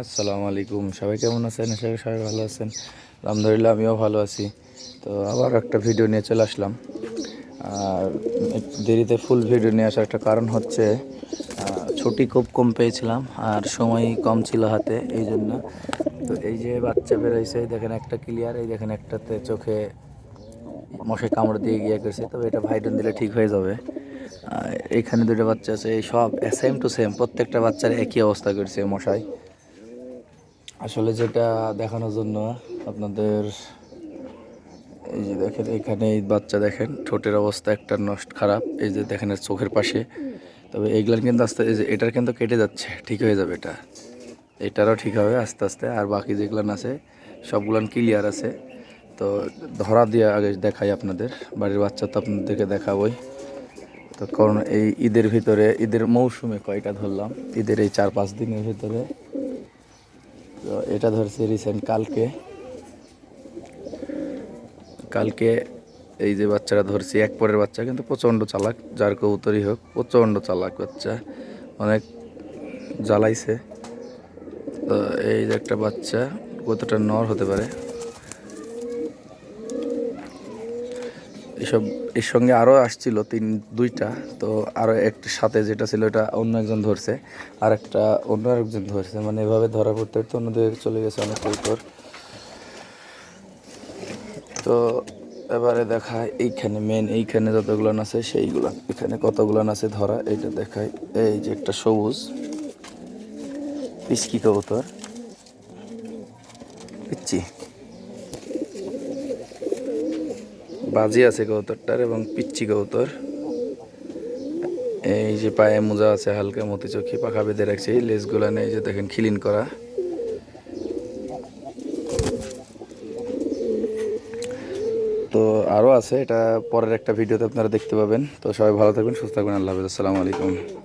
আসসালামু আলাইকুম। সবাই কেমন আছেন? আশা করি সবাই ভালো আছেন। আলহামদুলিল্লাহ আমিও ভালো আছি। তো আবার একটা ভিডিও নিয়ে চলে আসলাম। আর একটু দেরিতে ফুল ভিডিও নিয়ে আসার একটা কারণ হচ্ছে ছুটি খুব কম পেয়েছিলাম আর সময় কম ছিল হাতে, এই জন্য। তো এই যে বাচ্চা বেরোইছে, দেখেন একটা ক্লিয়ার, এই দেখেন একটাতে চোখে মশায় কামড় দিয়ে গিয়ে গেছে, তবে এটা ভাইটান দিলে ঠিক হয়ে যাবে। এইখানে দুটো বাচ্চা আছে, এই সব সেম টু সেম, প্রত্যেকটা বাচ্চার একই অবস্থা করছে মশাই। আসলে যেটা দেখানোর জন্য আপনাদের, এই যে দেখেন এখানে এই বাচ্চা, দেখেন ঠোঁটের অবস্থা একটা নষ্ট খারাপ, এই যে দেখেন এর চোখের পাশে। তবে এইগুলার কিন্তু আস্তে, এই যে এটার কিন্তু কেটে যাচ্ছে, ঠিক হয়ে যাবে এটা, এটারও ঠিক হবে আস্তে আস্তে। আর বাকি যেগুলান আছে সবগুলান ক্লিয়ার আছে। তো ধরা দিয়ে আগে দেখাই আপনাদের, বাড়ির বাচ্চা তো আপনাদেরকে দেখাবই। তো কারণ এই ঈদের ভিতরে, ঈদের মৌসুমে কয়টা ধরলাম, ঈদের এই 4-5 দিনের ভিতরে। তো এটা ধরছে রিসেন্ট কালকে এই যে বাচ্চারা ধরছি, এক পরের বাচ্চা কিন্তু প্রচণ্ড চালাক, যার কবুতরই হোক প্রচণ্ড চালাক বাচ্চা, অনেক জ্বালাইছে। তো এই যে একটা বাচ্চা, কতটা নর হতে পারে। এসব এর সঙ্গে আরও আসছিল দুইটা। তো আরও একটা সাথে যেটা ছিল এটা অন্য একজন ধরছে, আর একটা অন্য আরেকজন ধরছে, মানে এভাবে ধরা পড়তে পড়তে অন্যদিকে চলে গেছে অনেক কবুতর। তো এবারে দেখায় এইখানে মেন, এইখানে যতগুলান আছে সেইগুলা, এখানে কতগুলান আছে ধরা, এইটা দেখায়। এই যে একটা সবুজ পিচকি কবুতর, পিচ্ছি বাজি আছে কবুতরটার, এবং পিচ্ছি কবুতর। এই যে পায়ে মোজা আছে, হালকা মতি চোখে পাখা বেঁধে রাখছে, এই লেজগুলানে এই যে দেখেন খিলিন করা। তো আরও আছে, এটা পরের একটা ভিডিওতে আপনারা দেখতে পাবেন। তো সবাই ভালো থাকবেন, সুস্থ থাকবেন, আল্লাহ হাফেজ, আসসালামু আলাইকুম।